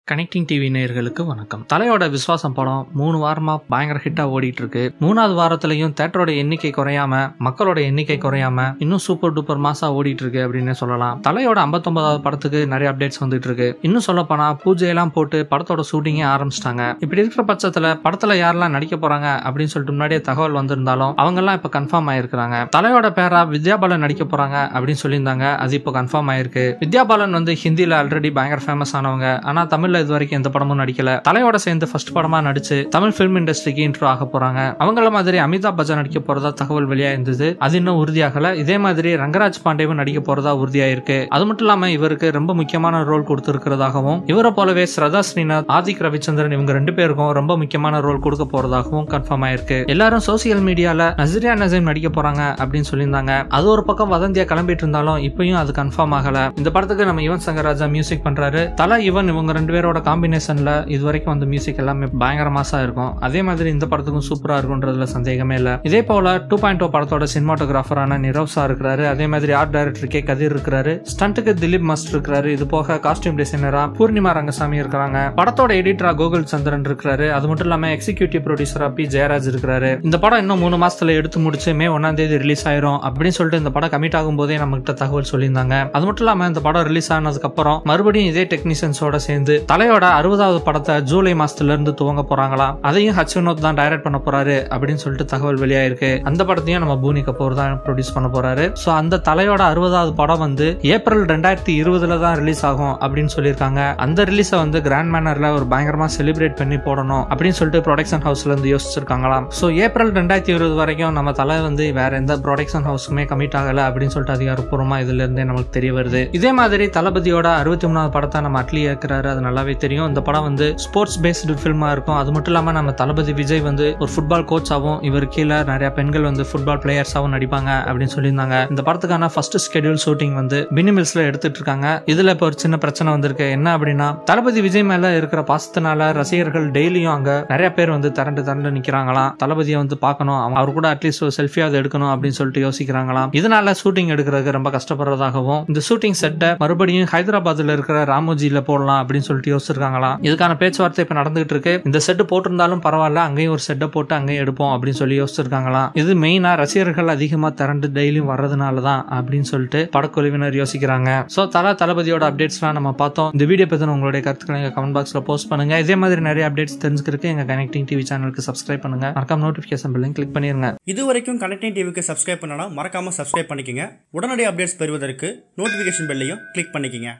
Connecting TV நேயர்களுக்கு வணக்கம். தலையோட விஸ்வாசம் படம் 3 வாரமா பயங்கர ஹிட்டா ஓடிட்டு இருக்கு. 3வது வாரத்திலையும் தியேட்டரோட எண்ணிக்கை குறையாம, மக்களோட எண்ணிக்கை குறையாம இன்னும் சூப்பர் டூப்பர் மாசா ஓடிட்டு இருக்கு அப்படின்னு சொல்லலாம். தலையோட 59வது படத்துக்கு நிறைய அப்டேட்ஸ் வந்துட்டு இருக்கு. இன்னும் சொல்ல போனா பூஜையெல்லாம் போட்டு படத்தோட ஷூட்டிங்கே ஆரம்பிச்சிட்டாங்க. இப்படி இருக்கிற பட்சத்துல படத்துல யாரெல்லாம் நடிக்க போறாங்க அப்படின்னு சொல்லிட்டு முன்னாடியே தகவல் வந்திருந்தாலும் அவங்க எல்லாம் இப்ப கன்ஃபார்ம் ஆயிருக்காங்க. தலையோட பேரா வித்யா பாலன் நடிக்க போறாங்க அப்படின்னு சொல்லியிருந்தாங்க. அது இப்போ கன்ஃபார்ம் ஆயிருக்கு. வித்யா பாலன் ஹிந்தில ஆல்ரெடி பயங்கர ஃபேமஸ் ஆனவங்க. ஆனா தமிழ் இது வரைக்கும் எந்த படமும் நடிக்கல. தலையோட சேர்ந்து ஃபர்ஸ்ட் படமா நடிச்சு தமிழ் பிலிம் இண்டஸ்ட்ரிக்கு இன்ட்ரோ ஆக போறாங்க. அவங்கள மாதிரி அமிதாப் பச்சன் நடிக்க போறதா தகவல் வெளியா இருந்தது. அது இன்னும் உறுதியாகல. இதே மாதிரி ரங்கராஜ் பாண்டேவும் நடிக்க போறதா உறுதியாயிருக்கு. அது மட்டும் இல்லாம இவருக்கு ரொம்ப முக்கியமான ரோல் கொடுத்திருக்கிறதாகவும், இவரை போலவே ஸ்ரதா ஸ்ரீநாத், ஆதிக் ரவிச்சந்திரன் இவங்க 2 பேருக்கும் ரொம்ப முக்கியமான ரோல் கொடுக்க போறதாகவும் கன்ஃபார்ம் ஆயிருக்கு. எல்லாரும் சோசியல் மீடியால நஸ்ரியா நசீம் நடிக்க போறாங்க அப்படின்னு சொல்லியிருந்தாங்க. அது ஒரு பக்கம் வதந்தியா கிளம்பிட்டு இருந்தாலும் இப்பயும் அது கன்ஃபார்ம் ஆகல. இந்த படத்துக்கு நம்ம யுவன் சங்கர் ராஜா மியூசிக் பண்றாரு. தல யுவன் இவங்க 2 பேரோட காம்பினேஷன்ல இது வரைக்கும் மியூசிக் எல்லாமே பயங்கர மாசா இருக்கும். அதே மாதிரி இந்த படத்துக்கும் சூப்பரா இருக்கும்ன்றதுல சந்தேகமே இல்ல. இதே போல 2.0 படத்தோட சினிமாட்டோகிராஃபரான நிரவ் சார் இருக்கிறாரு. அதே மாதிரி ஆர்ட் டைரக்டர் கே கதிர் இருக்கிறாரு. ஸ்டண்ட்டுக்கு திலீப் மாஸ்டர் இருக்கிறாரு. இது போக காஸ்டியூம் டிசைனரா பூர்ணிமா ரங்கசாமி இருக்கிறாங்க. படத்தோட எடிட்டரா கோகுல் சந்திரன் இருக்கிறாரு. அது மட்டும் இல்லாம எக்ஸிகியூட்டிவ் ப்ரொடியூசரா பி ஜெயராஜ் இருக்கிறாரு. இந்த படம் இன்னும் 3 மாசத்துல எடுத்து முடிச்சு மே 1ஆம் தேதி ரிலீஸ் ஆயிரும் அப்படின்னு சொல்லிட்டு இந்த படம் கமிட் ஆகும் போதே நம்ம கிட்ட தகவல் சொல்லியிருந்தாங்க. அது மட்டும் இல்லாம இந்த படம் ரிலீஸ் ஆனதுக்கு அப்புறம் மறுபடியும் இதே டெக்னீஷியன்ஸோட சேர்ந்து தலையோட 60வது படத்தை ஜூலை மாசத்துல இருந்து துவங்க போறாங்களாம். அதையும் ஹச் வினோத் தான் டைரக்ட் பண்ண போறாரு அப்படின்னு சொல்லிட்டு தகவல் வெளியாயிருக்கு. அந்த படத்தையும் நம்ம பூனி கபூர் தான் ப்ரொடியூஸ் பண்ண போறாரு. சோ அந்த தலையோட 60வது படம் ஏப்ரல் 2020 தான் ரிலீஸ் ஆகும் அப்படின்னு சொல்லியிருக்காங்க. அந்த ரிலீஸ கிராண்ட் மேனர்ல ஒரு பயங்கரமா செலிப்ரேட் பண்ணி போடணும் அப்படின்னு சொல்லிட்டு ப்ரொடக்ஷன் ஹவுஸ்ல இருந்து யோசிச்சிருக்காங்களாம். சோ ஏப்ரல் 2020 வரைக்கும் நம்ம தலை வேற எந்த ப்ரொடக்ஷன் ஹவுஸுமே கமிட் ஆகல அப்படின்னு சொல்லிட்டு அதிகாரப்பூர்வமா இதுல இருந்தே நமக்கு தெரிய வருது. இதே மாதிரி தளபதியோட 63வது படத்தை நம்ம அட்லி ஏற்கிறாரு. அது நல்லாவே தெரியும். இந்த படம் ஸ்போர்ட்ஸ் பேஸ்டு ஃபில்மா இருக்கும். அது மட்டும் இல்லாம நம்ம தளபதி விஜய் ஒரு ஃபுட்பால் கோச்சாவும், இவர் கீழே நிறைய பெண்கள் ஃபுட்பால் பிளேயர்ஸாவும் நடிப்பாங்க அப்படின்னு சொல்லியிருந்தாங்க. இந்த படத்துக்கான ஃபர்ஸ்ட் ஸ்கெடியூல் ஷூட்டிங் பினிமில்ஸ்ல எடுத்துட்டு இருக்காங்க. இதுல இப்ப ஒரு சின்ன பிரச்சனை வந்திருக்கு. என்ன அப்படின்னா, தளபதி விஜய் மேல இருக்கிற பாசத்தினால ரசிகர்கள் டெய்லியும் அங்க நிறைய பேர் திரண்டு நிக்கிறாங்களாம். தளபதியை பார்க்கணும், அவர் கூட அட்லீஸ்ட் ஒரு செல்ஃபியாவது எடுக்கணும் அப்படின்னு சொல்லிட்டு யோசிக்கிறாங்களாம். இதனால ஷூட்டிங் எடுக்கிறதுக்கு ரொம்ப கஷ்டப்படுறதாகவும், இந்த ஷூட்டிங் செட்டை மறுபடியும் ஹைதராபாத்ல இருக்கிற ராமோஜில போடலாம் அப்படின்னு சொல்லிட்டு யோசிச்சிருக்காங்களாம். இதுக்கான பேச்சுவார்த்தை இப்ப நடந்துட்டு இருக்கு. இந்த செட் போட்டிருந்தாலும் பரவாயில்ல, அங்கேயும் ஒரு செட்டை போட்டு அங்கேயும் எடுப்போம் அப்படின்னு சொல்லி யோசிச்சிருக்காங்களாம். இது மெயினா ரசிகர்கள் அதிகமா திரண்டு டெய்லியும் வர்றதுனாலதான் அப்படின்னு சொல்லிட்டு படக்குழுவினர் யோசிக்கிறாங்க. சோ தளபதியோட அப்டேட்ஸ்லாம் நம்ம பார்த்தோம். இந்த வீடியோ பத்தின உங்களுடைய கருத்துக்களை எங்க கமெண்ட் பாக்ஸ்ல போஸ்ட் பண்ணுங்க. இதே மாதிரி நிறைய அப்டேட்ஸ் தெரிஞ்சுக்கிறதுக்கு எங்க கனெக்டிங் டிவி சேனலுக்கு சப்ஸ்கிரைப் பண்ணுங்க. மறக்காம நோட்டிபிகேஷன் பெல்லையும் கிளிக் பண்ணிருங்க. இது வரைக்கும் கனெக்டிங் டிவிக்கு சப்ஸ்கிரைப் பண்ணனா மறக்காம சப்ஸ்கிரைப் பண்ணிக்கங்க. உடனடி அப்டேட்ஸ் பெறுவதற்கு நோட்டிபிகேஷன் பெல்லையும் கிளிக் பண்ணிக்கங்க.